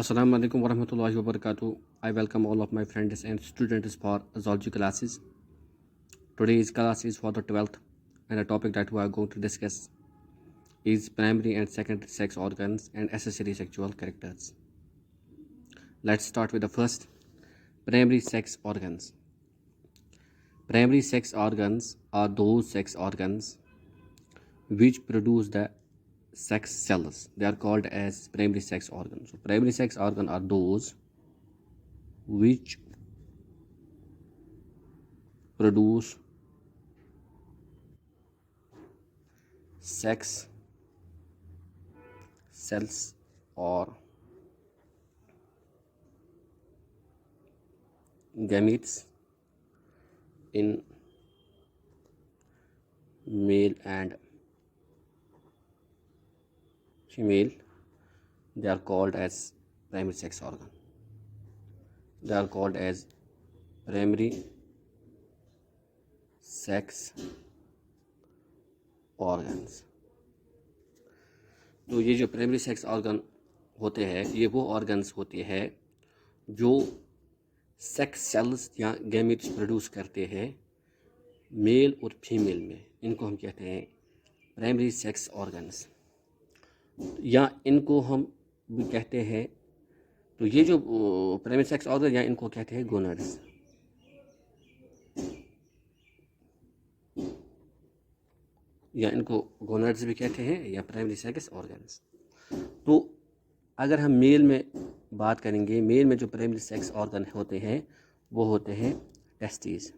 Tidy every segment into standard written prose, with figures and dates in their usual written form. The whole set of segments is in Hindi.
Assalamu alaikum warahmatullahi wabarakatuh. I welcome all of my friends and students for zoology classes. Today's class is for the 12th, and the topic that we are going to discuss is primary and secondary sex organs and accessory sexual characters. Let's start with the first, primary sex organs. Primary sex organs are those sex organs which produce the sex cells. They are called as primary sex organs. So primary sex organs are those which produce sex cells or gametes in male and female. They are called as primary sex organ. They are called as primary sex organs. तो ये जो प्राइमरी सेक्स ऑर्गन होते हैं ये वो ऑर्गन्स होते हैं जो सेक्स सेल्स या गैमेट्स प्रोड्यूस करते हैं मेल और फीमेल में. इनको हम कहते हैं प्राइमरी सेक्स ऑर्गन्स, या इनको हम भी कहते हैं. तो ये जो प्राइमरी सेक्स ऑर्गन या इनको कहते हैं गोनाड्स. या इनको गोनाड्स भी कहते हैं या प्राइमरी सेक्स ऑर्गन्स. तो अगर हम मेल में बात करेंगे, मेल में जो प्राइमरी सेक्स ऑर्गन होते हैं वो होते हैं टेस्टिस.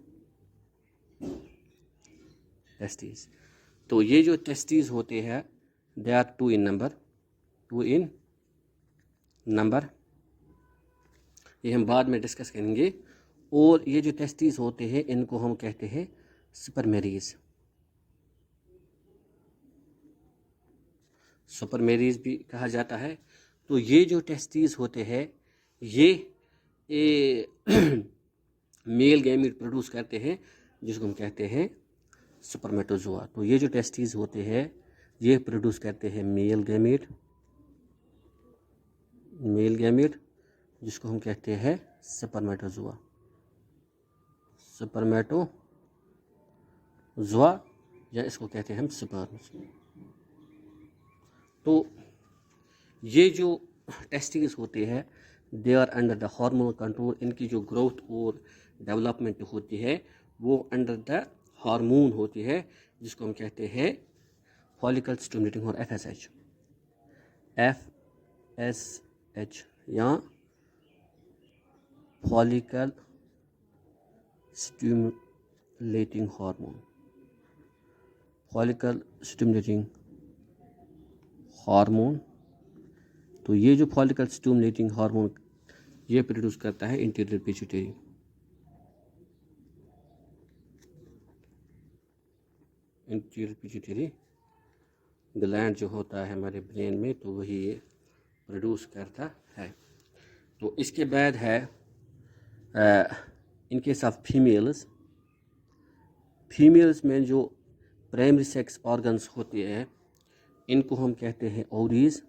तो ये जो टेस्टिस होते हैं they are two in number. ये हम बाद में डिस्कस करेंगे. और ये जो टेस्टिस होते हैं इनको हम कहते हैं सुपरमेरीज भी कहा जाता है. तो ये जो टेस्टिस होते हैं ये मेल गैमेट प्रोड्यूस करते हैं जिसको हम कहते हैं स्पर्मेटोजोआ. तो ये जो टेस्टिस होते हैं ये प्रोड्यूस करते हैं मेल गैमेट जिसको हम कहते हैं स्पर्मेटोजोआ या इसको कहते हैं हम स्पर्म्स. तो ये जो टेस्टिस होते हैं they are under the hormonal control. इनकी जो ग्रोथ और डेवलपमेंट होती है वो अंडर द हार्मोन होती है जिसको हम कहते हैं फॉलिकल स्टिमुलेटिंग और FSH या फॉलिकल स्टिमुलेटिंग हार्मोन. तो ये जो फॉलिकल स्टिमुलेटिंग हार्मोन ये प्रोड्यूस करता है इंटीरियर पिट्यूटरी ग्लैंड जो होता है हमारे ब्रेन में, तो वही ये प्रोड्यूस करता है. तो इसके बाद है इन केस ऑफ फीमेल्स में जो प्राइमरी सेक्स ऑर्गन्स होते हैं इनको हम कहते हैं ओवरीज.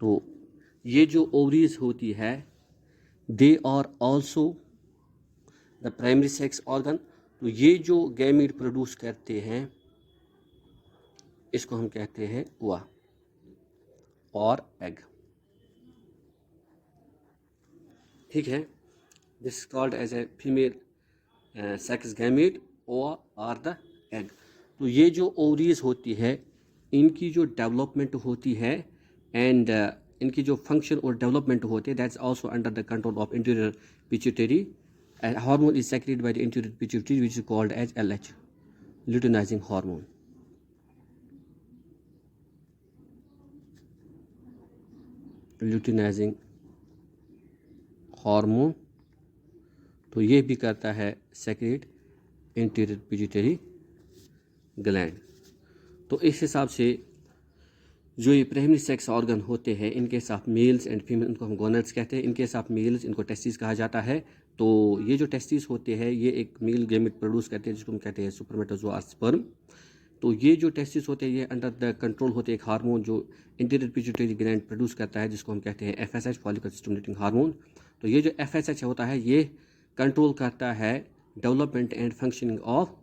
तो ये जो ओवरीज होती है they are also the primary sex organ. तो ये जो गैमेट प्रोड्यूस करते हैं इसको हम कहते हैं ओवा और एग. ठीक है, this called as a female sex gamete ova और द एग. तो ये जो ओवरीज होती है इनकी जो डेवलपमेंट होती है एंड इनकी जो फंक्शन और डेवलपमेंट होती है that's also under the control of anterior pituitary. And hormone is secreted by the anterior pituitary which is called as LH, luteinising hormone. तो ये भी करता है सेक्रेट इंटीरियर पिट्यूटरी ग्लैंड. तो इस हिसाब से जो ये प्राइमरी सेक्स ऑर्गन होते हैं in case of males and female इनको हम गोनाड्स कहते हैं. इन केस ऑफ मेल्स इनको टेस्टिस कहा जाता है. तो ये जो टेस्टिस होते हैं ये एक मेल गैमेट प्रोड्यूस करते हैं जिसको हम कहते हैं सुपरमेटोजोआ और स्पर्म. तो ये जो टेस्टिस होते हैं ये अंडर द कंट्रोल होते हैं एक हार्मोन जो इंटीरियर पिट्यूटरी ग्लैंड प्रोड्यूस करता है, जिसको हम कहते हैं FSH, फॉलिकल स्टिमुलेटिंग हार्मोन। तो ये जो FSH होता है ये कंट्रोल करता है development and functioning of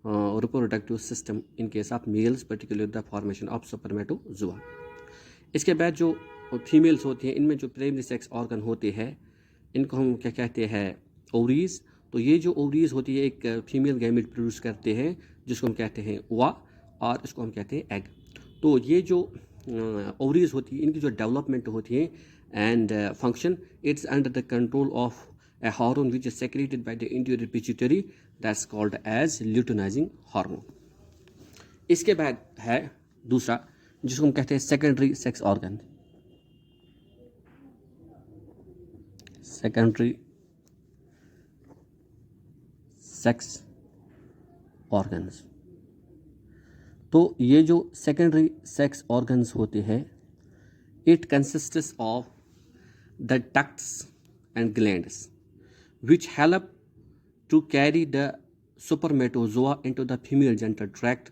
reproductive system in case of males, particular the formation of spermatozoa. इसके बाद जो फीमेल्स होती हैं इनमें जो प्राइमरी सेक्स ऑर्गन होते हैं इनको हम क्या कहते हैं, ओवरीज। तो ये जो ओवरीज होती है एक फीमेल गैमेट प्रोड्यूस करते हैं जिसको हम कहते हैं ओवा, और इसको हम कहते हैं एग। तो ये जो ओवरीज होती है इनकी जो डेवलपमेंट होती है and function, it's under the control of a hormone which is secreted by the anterior pituitary, that's called as luteinizing hormone। इसके बाद है दूसरा जिसको हम कहते हैं secondary sex organ. Secondary sex organs. तो ये जो सेकेंडरी सेक्स ऑर्गन्स होते हैं it consists of the ducts and glands which help to carry the spermatozoa into the female genital tract.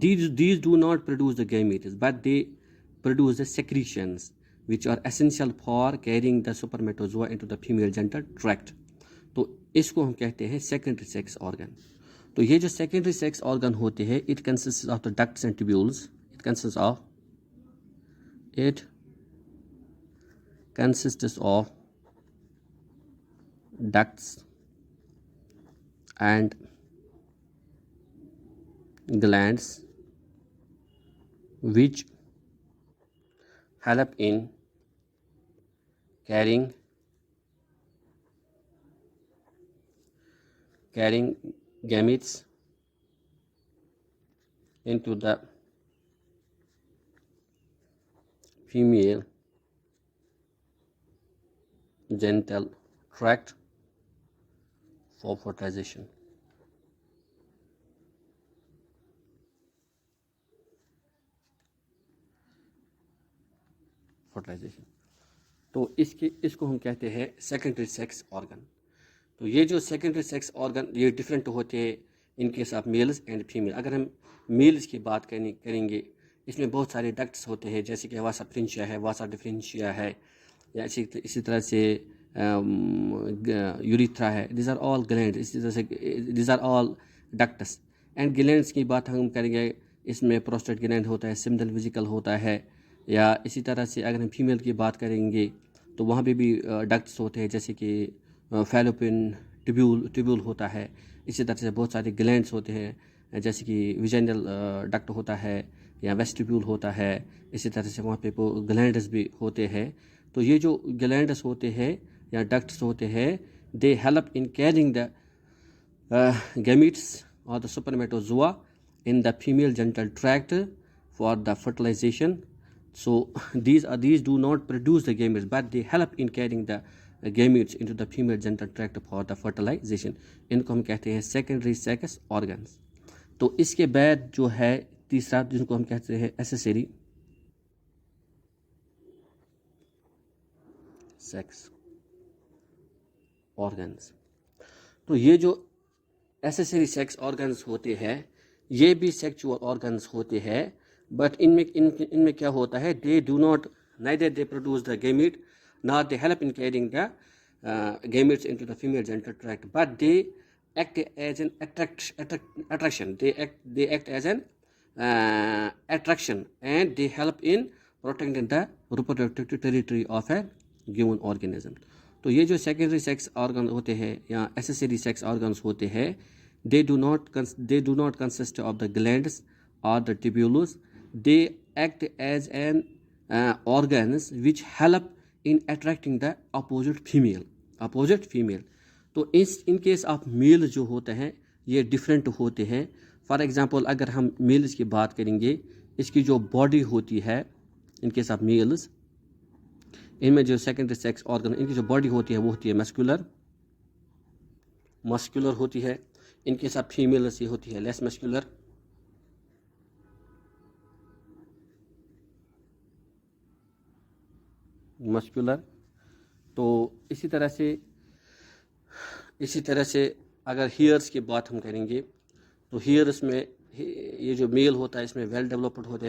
These do not produce the gametes, but they produce the secretions which are essential for carrying the spermatozoa into the female genital tract. तो इसको हम कहते हैं सेकेंडरी सेक्स ऑर्गन। तो ये जो सेकेंडरी सेक्स ऑर्गन होते हैं it consist of the ducts and tubules, it consists of ducts and glands which help in carrying gametes into the female genital tract for fertilization। तो इसको हम कहते हैं सेकेंडरी सेक्स ऑर्गन। तो ये जो सेकेंडरी सेक्स ऑर्गन ये डिफरेंट होते हैं in case of males and female. अगर हम मेल्स की बात करेंगे इसमें बहुत सारे डक्ट्स होते हैं जैसे कि वासा फ्रिंशिया है, वासा डिफरेंशिया है, या इसी तरह से यूरिथ्रा है। दिस आर ऑल ग्लैंड, इसी तरह से this are all ducts and glands की बात हम करेंगे इसमें प्रोस्टेट ग्लैंड होता है, सिम्बल वेसिकल होता है, या इसी तरह से अगर हम फीमेल की बात करेंगे तो वहाँ पे भी डक्ट्स होते हैं जैसे कि फैलोपियन ट्यूब्यूल होता है। इसी तरह से बहुत सारे ग्लैंड्स होते हैं जैसे कि विजाइनल डक्ट होता है या वेस्टिब्यूल होता है। इसी तरह से वहाँ पे ग्लैंड्स भी होते हैं। तो ये जो ग्लैंड्स होते हैं या डक्ट्स होते हैं they help in carrying the gametes or the spermatozoa in the female genital tract for the fertilization. So these do not produce the gametes but they help in carrying the gametes into the female genital tract for the fertilization। इनको हम कहते हैं सेकेंडरी सेक्स ऑर्गन्स। तो इसके बाद जो है तीसरा जिनको हम कहते हैं एसेसरी सेक्स ऑर्गन्स। तो ये जो एसेसरी सेक्स ऑर्गन्स होते हैं ये भी सेक्सुअल ऑर्गन्स होते हैं, बट इनमें क्या होता है, they do not neither they produce the gamete not they help in carrying the gametes into the female genital tract, but they act as an attraction. They act as an attraction and they help in protecting the reproductive territory of a given organism। तो ये जो सेकेंडरी सेक्स ऑर्गन होते हैं या एसेसरी सेक्स ऑर्गन्स होते हैं they do not consist of the glands or the tubules। they act as an organs which help in attracting the opposite female। तो इन केस ऑफ मेल जो होते हैं ये डिफरेंट होते हैं। फॉर एग्जांपल अगर हम मेल्स की बात करेंगे इसकी जो बॉडी होती है इन केस ऑफ मेल्स, इनमें जो सेकेंडरी सेक्स ऑर्गन इनकी जो बॉडी होती है वो होती है मस्कुलर होती है। इन केस ऑफ फीमेल्स ये होती है लेस मस्कुलर। तो इसी तरह से अगर हेयर्स की बात हम करेंगे तो हियर इसमें ये जो मेल होता है इसमें वेल डेवलप्ड होते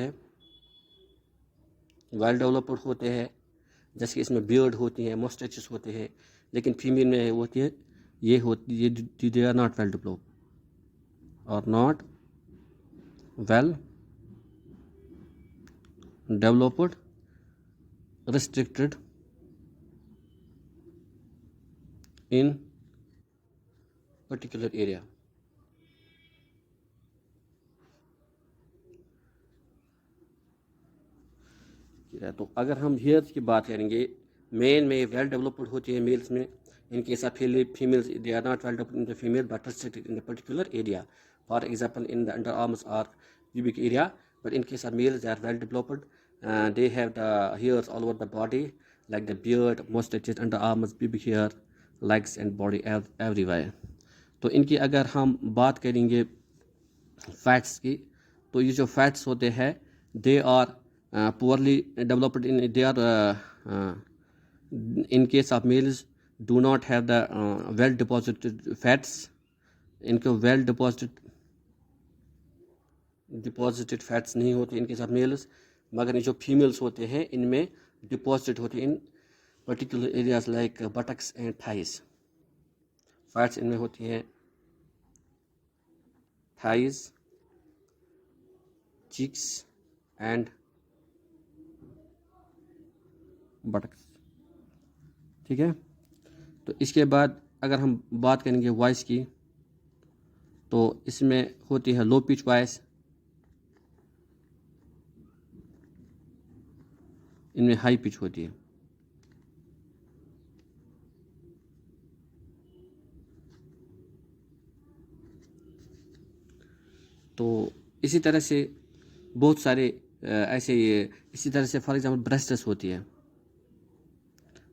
हैं, जैसे कि इसमें बियर्ड होती है, मस्टैचेस होते हैं, लेकिन फीमेल में होती है ये they are not well developed, restricted in particular area. तो अगर हम हेयर्स की बात करेंगे, मेल में वेल डेवलप्ड होती है मेल्स में, इनके साथ females they are not well developed in the female but restricted in a particular area, for example in the underarms or pubic area, but in case of males they are well developed, they have the hairs all over the body like the beard, mustaches, underarms, pubic hair, legs and body everywhere. तो इनकी अगर हम बात करेंगे फैट्स की, तो ये जो फैट्स होते हैं they are poorly developed in case of males do not have the well deposited fats. इनको well deposited fats नहीं होते इनके साथ मेल्स, मगर ये जो फीमेल्स होते हैं इनमें डिपॉजिट होते हैं इन particular areas like buttocks and thighs. Fats इनमें होती हैं थाइस, चिक्स एंड बटक्स. ठीक है. तो इसके बाद अगर हम बात करेंगे वॉइस की, तो इसमें होती है लो पिच वॉइस, इनमें हाई पिच होती है. तो इसी तरह से बहुत सारे ऐसे इसी तरह से फॉर एग्जांपल ब्रेस्ट्स होती है.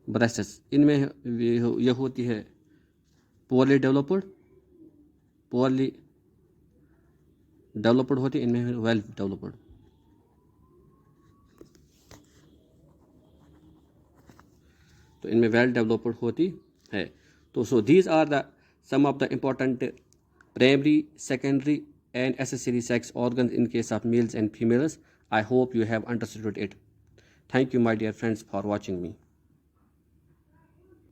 ब्रेस्ट्स इनमें यह होती है पोअरली डेवलप्ड होती है, इनमें वेल डेवलप्ड. तो इनमें वेल डेवलप्ड होती है. तो so these are the some of the important primary, secondary and accessory sex organs in case of males and females. I hope you have understood it. Thank you my dear friends for watching me.